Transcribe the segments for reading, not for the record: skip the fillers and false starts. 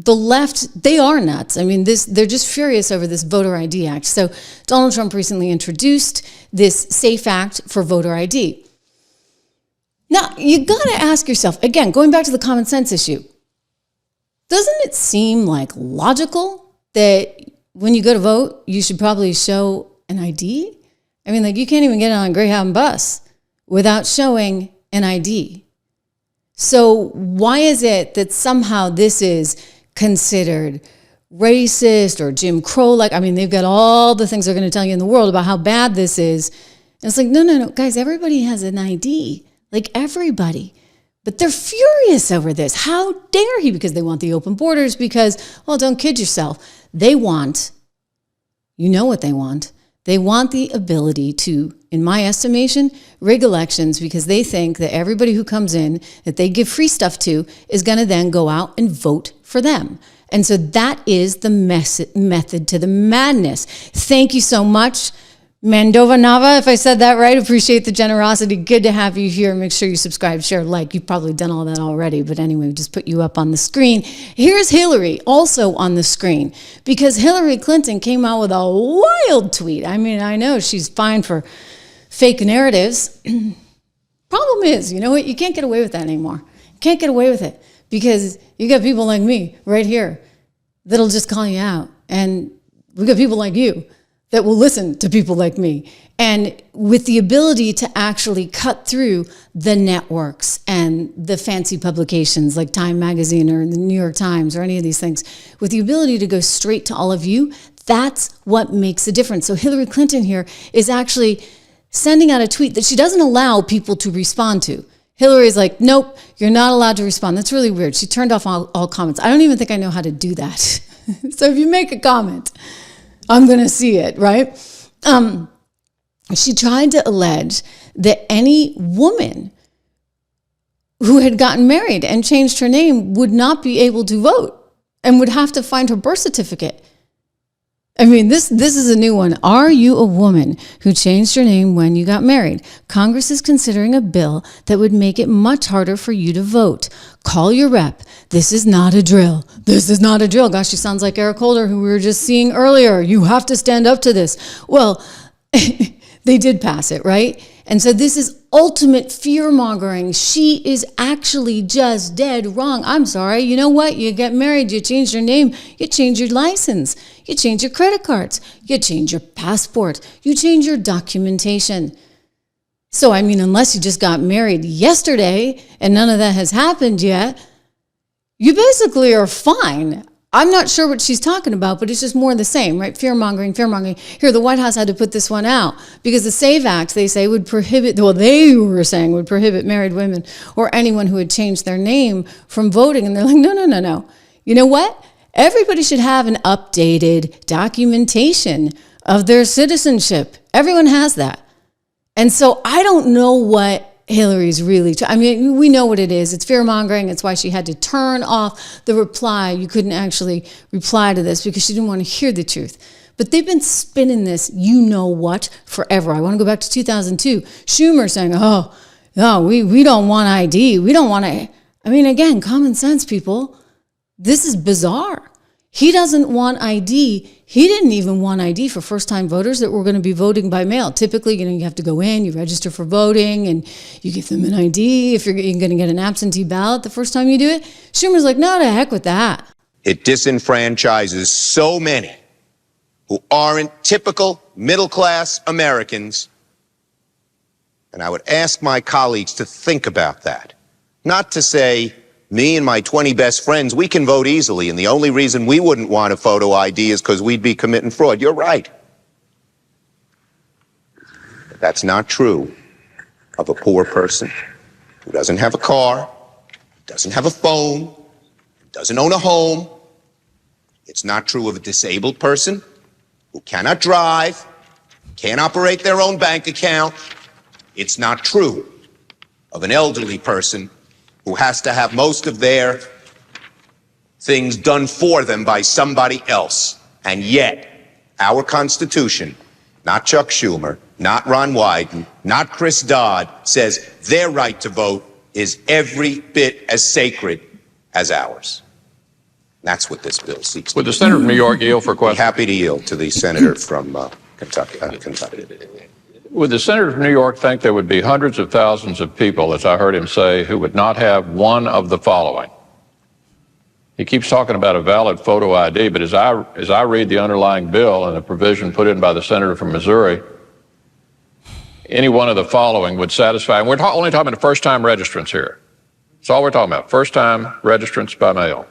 the left, they are nuts. I mean, they're just furious over this Voter ID Act. So Donald Trump recently introduced this SAFE Act for voter ID. Now, you got to ask yourself, again, going back to the common sense issue, doesn't it seem like logical that when you go to vote, you should probably show an ID? I mean, like, you can't even get on a Greyhound bus without showing an ID. So why is it that somehow this is considered racist or Jim Crow-like? I mean, they've got all the things they're going to tell you in the world about how bad this is. And it's like, no, guys, everybody has an ID. Like, everybody. But they're furious over this. How dare he? Because they want the open borders, because, well, don't kid yourself. They want, you know what they want. They want the ability to, in my estimation, rig elections, because they think that everybody who comes in, that they give free stuff to, is going to then go out and vote for them. And so that is the method to the madness. Thank you so much, Mandova Nava, if I said that right. Appreciate the generosity. Good to have you here. Make sure you subscribe, share, like. You've probably done all that already, but anyway, just put you up on the screen. Here's Hillary also on the screen, because Hillary Clinton came out with a wild tweet. I mean, I know she's fine for fake narratives. Problem is, you know what? You can't get away with that anymore. You can't get away with it, because you got people like me right here that'll just call you out. And we got people like you that will listen to people like me, and with the ability to actually cut through the networks and the fancy publications like Time Magazine or the New York Times or any of these things, with the ability to go straight to all of you, that's what makes a difference. So Hillary Clinton here is actually sending out a tweet that she doesn't allow people to respond to. Hillary's like, nope, you're not allowed to respond. That's really weird. She turned off all comments. I don't even think I know how to do that. So if you make a comment, I'm going to see it, right? She tried to allege that any woman who had gotten married and changed her name would not be able to vote and would have to find her birth certificate. I mean, this is a new one. Are you a woman who changed your name when you got married? Congress is considering a bill that would make it much harder for you to vote. Call your rep. This is not a drill. This is not a drill. Gosh, she sounds like Eric Holder, who we were just seeing earlier. You have to stand up to this. Well, they did pass it, right? And so this is ultimate fear-mongering. She is actually just dead wrong. I'm sorry. You know what? You get married, you change your name, you change your license, you change your credit cards, you change your passport, you change your documentation. So, I mean, unless you just got married yesterday and none of that has happened yet, you basically are fine. I'm not sure what she's talking about, but it's just more of the same, right? Fear-mongering. Here, the White House had to put this one out because the SAVE Act, they say, would prohibit, well, they were saying would prohibit married women or anyone who had changed their name from voting. And they're like, no. You know what? Everybody should have an updated documentation of their citizenship. Everyone has that. And so I don't know what Hillary's really, I mean, we know what it is. It's fear-mongering. It's why she had to turn off the reply. You couldn't actually reply to this because she didn't want to hear the truth. But they've been spinning this, you know what, forever. I want to go back to 2002. Schumer saying, oh, no, we don't want ID. We don't want to. I mean, again, common sense, people. This is bizarre. He doesn't want ID. He didn't even want ID for first-time voters that were going to be voting by mail. Typically, you have to go in, you register for voting, and you give them an ID if you're going to get an absentee ballot the first time you do it. Schumer's like, no, to heck with that. It disenfranchises so many who aren't typical middle-class Americans. And I would ask my colleagues to think about that. Not to say, me and my 20 best friends, we can vote easily, and the only reason we wouldn't want a photo ID is because we'd be committing fraud. You're right. But that's not true of a poor person who doesn't have a car, doesn't have a phone, doesn't own a home. It's not true of a disabled person who cannot drive, can't operate their own bank account. It's not true of an elderly person who has to have most of their things done for them by somebody else. And yet, our Constitution, not Chuck Schumer, not Ron Wyden, not Chris Dodd, says their right to vote is every bit as sacred as ours. That's what this bill seeks to Would do. the senator from New York yield for a I'm question? happy to yield to the senator from Kentucky. Would the senator from New York think there would be hundreds of thousands of people, as I heard him say, who would not have one of the following? He keeps talking about a valid photo ID, but as I read the underlying bill and the provision put in by the senator from Missouri, any one of the following would satisfy. And we're only talking about first-time registrants here. That's all we're talking about, first-time registrants by mail.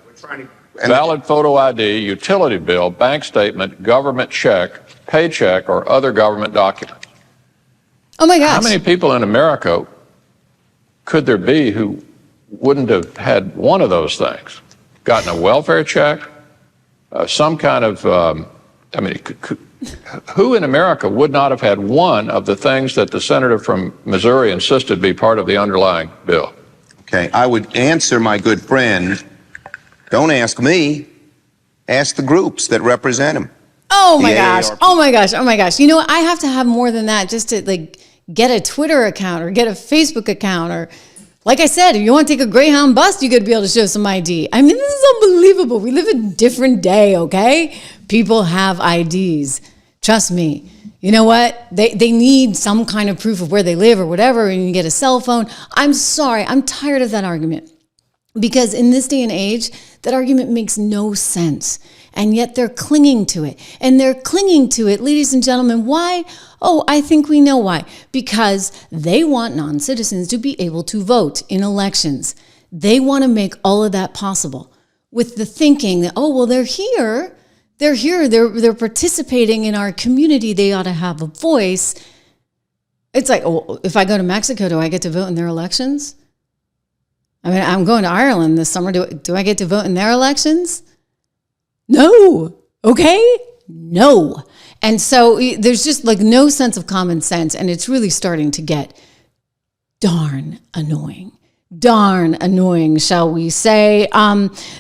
Valid photo ID, utility bill, bank statement, government check, paycheck, or other government document. Oh my gosh. How many people in America could there be who wouldn't have had one of those things? Gotten a welfare check, some kind of, who in America would not have had one of the things that the senator from Missouri insisted be part of the underlying bill? Okay, I would answer my good friend, don't ask me, ask the groups that represent him. Oh my gosh. Oh my gosh. Oh my gosh. You know what? I have to have more than that just to like get a Twitter account or get a Facebook account, or like I said, if you want to take a Greyhound bus, you got to be able to show some ID. I mean, this is unbelievable. We live in a different day, okay? People have IDs. Trust me. You know what? They need some kind of proof of where they live or whatever, and you get a cell phone. I'm sorry. I'm tired of that argument. Because in this day and age, that argument makes no sense. And yet they're clinging to it. And they're clinging to it, ladies and gentlemen, why? Oh, I think we know why. Because they want non-citizens to be able to vote in elections. They want to make all of that possible with the thinking that, oh, well, they're here, they're participating in our community, they ought to have a voice. It's like, oh, if I go to Mexico, do I get to vote in their elections? I mean, I'm going to Ireland this summer. Do I get to vote in their elections? No. Okay? No. And so there's just like no sense of common sense. And it's really starting to get darn annoying. Darn annoying, shall we say.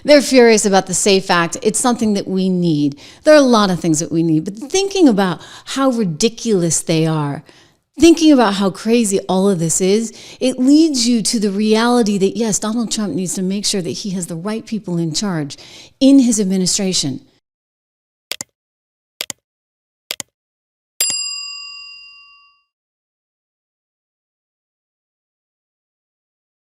They're furious about the SAFE Act. It's something that we need. There are a lot of things that we need. But thinking about how ridiculous they are, thinking about how crazy all of this is, it leads you to the reality that, yes, Donald Trump needs to make sure that he has the right people in charge in his administration.